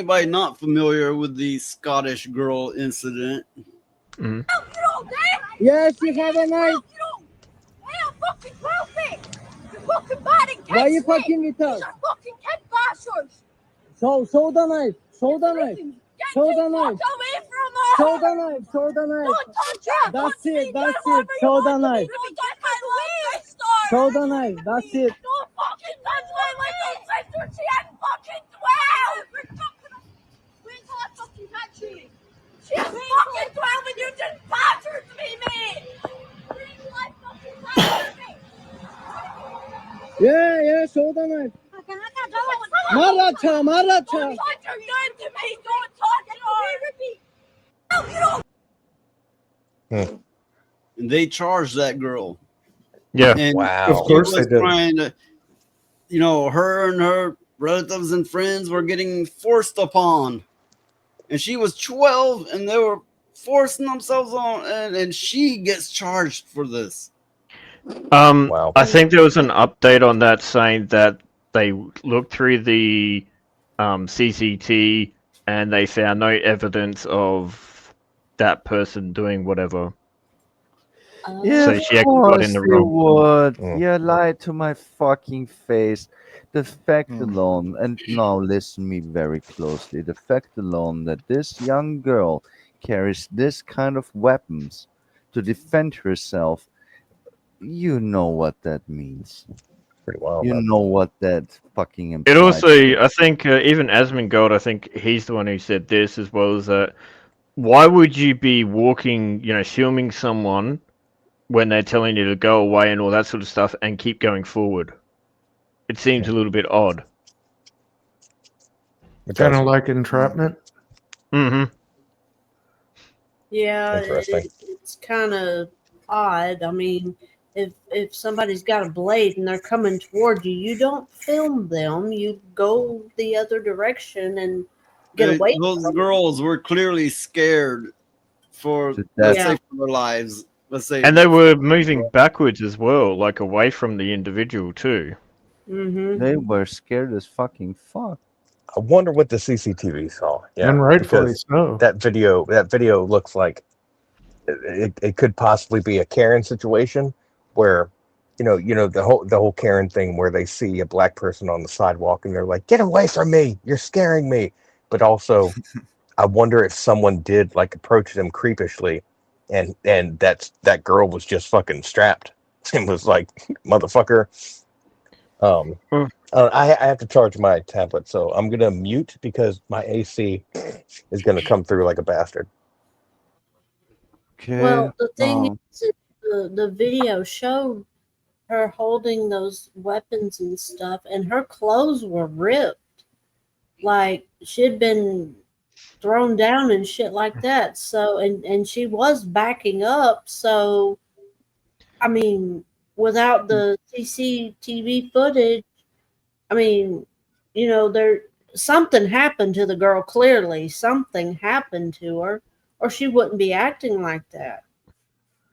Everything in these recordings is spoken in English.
anybody not familiar with the Scottish girl incident, Mhm. Yes, you have a knife. Why you fucking it up? Show the knife. Show the knife. Show the knife. Show the knife. Show the knife. That's it. That's it. Show the knife. Show the knife. That's it. She's fucking 12 and you just badgered me, man! Yeah, show the knife. Maracha. Don't touch her gun to me! Don't touch her! and they charged that girl. Yeah. And Wow. Of course she they was did. trying to, her and her relatives and friends were getting forced upon. And she was 12 and they were forcing themselves on, and she gets charged for this. Wow. I think there was an update on that saying that they looked through the CCT and they found no evidence of that person doing whatever. Yeah, So of she actually got in course the you wrong. would. Mm. You lied to my fucking face. The fact alone, and now listen me very closely, the fact alone that this young girl carries this kind of weapons to defend herself, you know what that means. Pretty wild. You man. know what that fucking It implies. also, I think, even Asmongold, I think he's the one who said this as well, is that why would you be walking, filming someone when they're telling you to go away and all that sort of stuff and keep going forward? It seems a little bit odd. It Kind does. of like entrapment. Mm-hmm. Yeah, Interesting. it's kind of odd. I mean, if somebody's got a blade and they're coming toward you, you don't film them. You go the other direction and get away. Those girls were clearly scared for, To let's death. say, for their lives. Let's say, And they were moving backwards as well, like away from the individual too. Mm-hmm. They were scared as fucking fuck. I wonder what the CCTV saw. Yeah, And rightfully because so. that video looks like it could possibly be a Karen situation where the whole Karen thing where they see a black person on the sidewalk and they're like, "Get away from me! You're scaring me!" But also, I wonder if someone did like approach them creepishly, and that girl was just fucking strapped and was like, "Motherfucker." I have to charge my tablet, so I'm gonna mute because my AC is gonna come through like a bastard. Okay. Well, the thing um, is, the video showed her holding those weapons and stuff, and her clothes were ripped, like she'd been thrown down and shit like that. So, and she was backing up. So, I mean, without the CCTV footage, I mean, there something happened to the girl. Clearly, something happened to her, or she wouldn't be acting like that.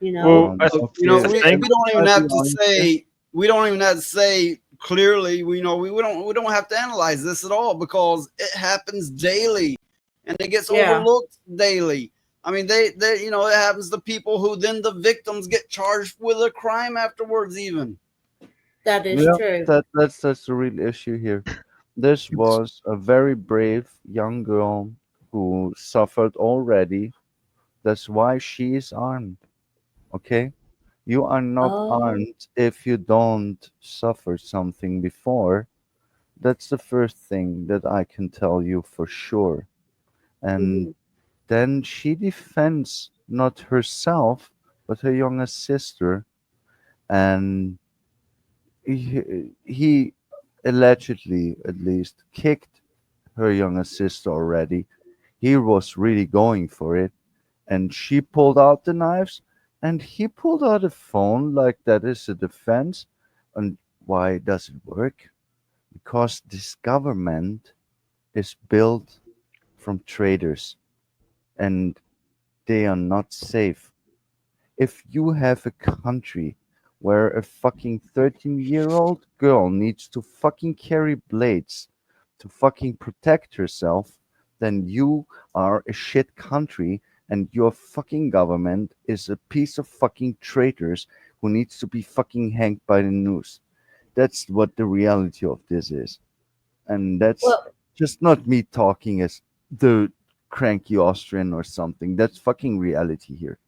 Well, I we think don't even I'll have be to honest say clearly. We don't have to analyze this at all because it happens daily, and it gets Yeah. overlooked daily. I mean, they it happens to people who then the victims get charged with a crime afterwards. Even That is yeah, true. that's the real issue here. This was a very brave young girl who suffered already. That's why she is armed. Okay? You are not Oh. armed if you don't suffer something before. That's the first thing that I can tell you for sure. And Mhm. then she defends not herself, but her younger sister. And he allegedly, at least, kicked her younger sister already. He was really going for it. And she pulled out the knives, and he pulled out a phone like that is a defense. And why does it work? Because this government is built from traitors, and they are not safe. If you have a country where a fucking 13-year-old girl needs to fucking carry blades to fucking protect herself, then you are a shit country, and your fucking government is a piece of fucking traitors who needs to be fucking hanged by the noose. That's what the reality of this is. And that's Well, just not me talking as the cranky Austrian or something. That's fucking reality here.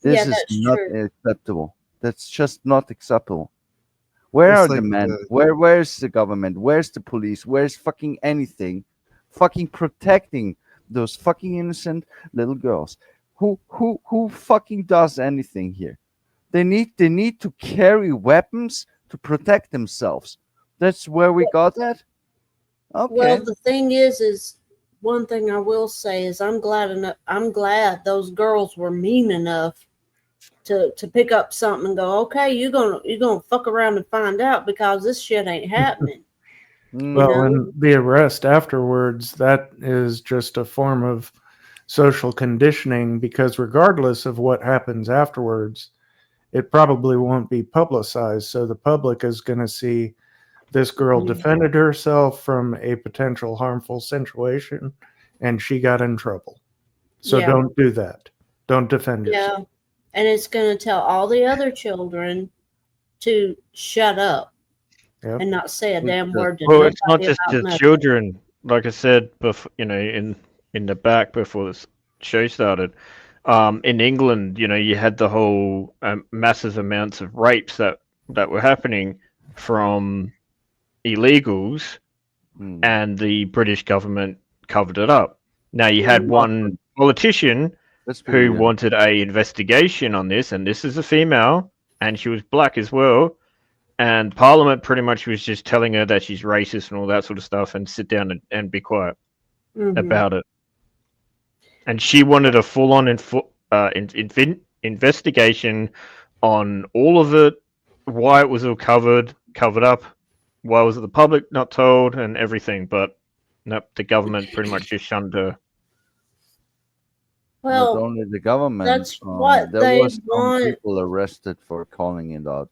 yeah, This is that's not true. acceptable. That's just not acceptable. Where are It's the like men? the Where's the government? Where's the police? Where's fucking anything fucking protecting those fucking innocent little girls? Who fucking does anything here? They need to carry weapons to protect themselves. That's where we got at? Well, Okay. the thing is one thing I will say is I'm glad those girls were mean enough to pick up something and go, okay, you're gonna fuck around and find out because this shit ain't happening. You Mm, Well, know? and the arrest afterwards, that is just a form of social conditioning because regardless of what happens afterwards, it probably won't be publicized. So the public is going to see this girl Mhm. defended herself from a potential harmful situation and she got in trouble. So Yeah, don't do that. Don't defend yeah. yourself. And it's gonna tell all the other children to shut up Yep. and not say a it's damn just word to Well, it's not nobody just about the nothing. children. Like I said before, in the back before this show started, in England, you had the whole massive amounts of rapes that were happening from illegals, mm, and the British government covered it up. Now you had Mhm. one politician let's be who real. wanted a investigation on this, and this is a female, and she was black as well. And Parliament pretty much was just telling her that she's racist and all that sort of stuff, and sit down and be quiet Mhm. about it. And she wanted a full-on investigation on all of it, why it was all covered up, why was it the public not told, and everything. But nope, the government pretty much just shunned her. Not Well, only the government, that's what there they was some want. people arrested for calling it out.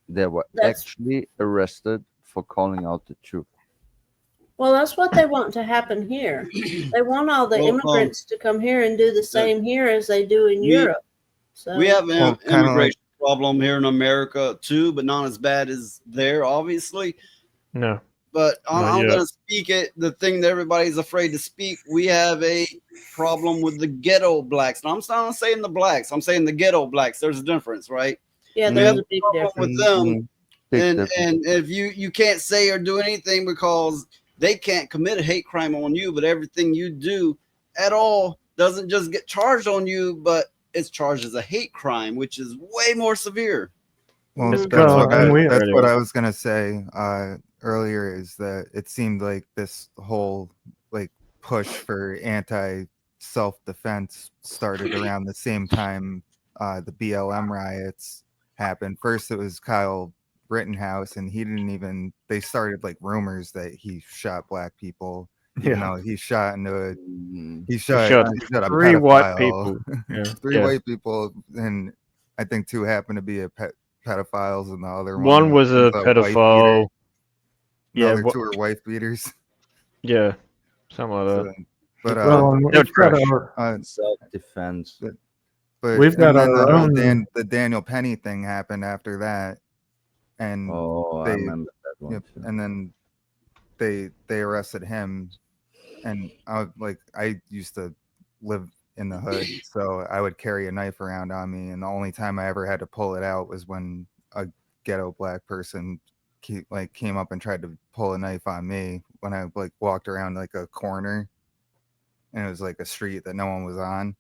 They were That's actually arrested for calling out the truth. Well, that's what they want to happen here. They want all the Well, immigrants to come here and do the uh, same here as they do in we Europe. we So, have an well, kind of like immigration problem here in America too, but not as bad as there, obviously. No, But not I'm yet. going to speak it. The thing that everybody's afraid to speak. We have a problem with the ghetto blacks. And I'm not saying the blacks. I'm saying the ghetto blacks. There's a difference, right? yeah, We have there's Mm, a big a problem difference. with them, mm, big difference. and if you can't say or do anything because they can't commit a hate crime on you, but everything you do at all doesn't just get charged on you, but it's charged as a hate crime, which is way more severe. well, It's Mhm. going Well, like and that we that's already. what I was gonna say earlier is that it seemed like this whole like push for anti self defense started around the same time the BLM riots happened. First, it was Kyle Rittenhouse, and he didn't even. They started like rumors that he shot black people, even yeah. though he shot into a Mm, he He shot shot he shot a three white pedophile, people. Yeah, three yeah. white people, and I think two happened to be pedophiles, and the other One one was was a a wife beater. pedophile. The Yeah, other two are wife beaters. yeah, something like that. So, but Well, and They're we've got trash. self-defense. but but we've got and then the our whole own. the Daniel Penny thing happened after that, and Oh, I they remember that one yep, too. and then they arrested him, and I used to live in the hood, so I would carry a knife around on me, and the only time I ever had to pull it out was when a ghetto black person came up and tried to pull a knife on me when I like walked around like a corner, and it was like a street that no one was on.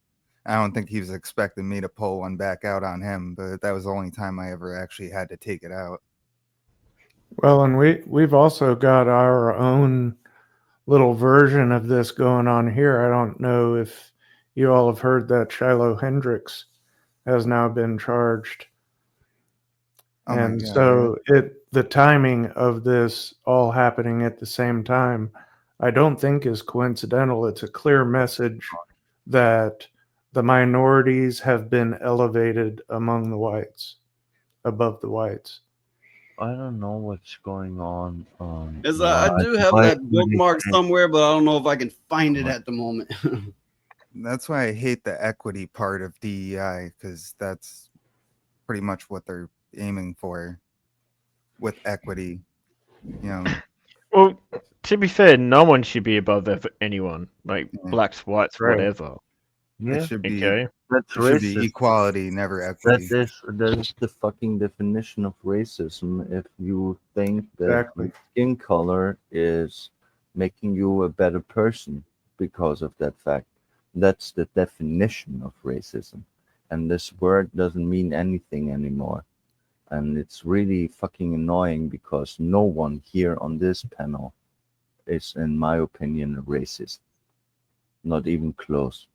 I don't think he was expecting me to pull one back out on him, but that was the only time I ever actually had to take it out. Well, and we've also got our own little version of this going on here. I don't know if you all have heard that Shiloh Hendricks has now been charged. Oh my And god, really? so the timing of this all happening at the same time, I don't think is coincidental. It's a clear message that the minorities have been elevated among the whites, above the whites. I don't know what's going on. Is Why? I do have Why that do they bookmark think? somewhere, but I don't know if I can find it at the moment. That's why I hate the equity part of DEI, because that's pretty much what they're aiming for with equity. You know, Well, to be fair, no one should be above anyone, like yeah, blacks, whites, Right. whatever. it Yeah, should be Okay. that's it should be racist. equality, never That equity. is the fucking definition of racism. If you think that Exactly. your skin color is making you a better person because of that fact, that's the definition of racism. And this word doesn't mean anything anymore. And it's really fucking annoying because no one here on this panel is, in my opinion, a racist. Not even close.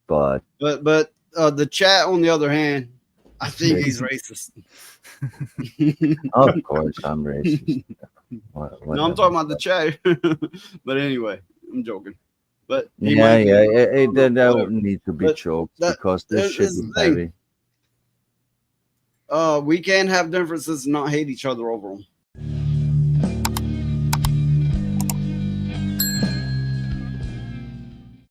But but the chat, on the other hand, I think he's racist. of course, I'm racist. No, I'm Whatever. talking about the chat. But anyway, I'm joking. But he Yeah, might be. yeah, I don't know, that would whatever. need to be But choked that because this shit is is the thing. heavy. We can have differences and not hate each other over them.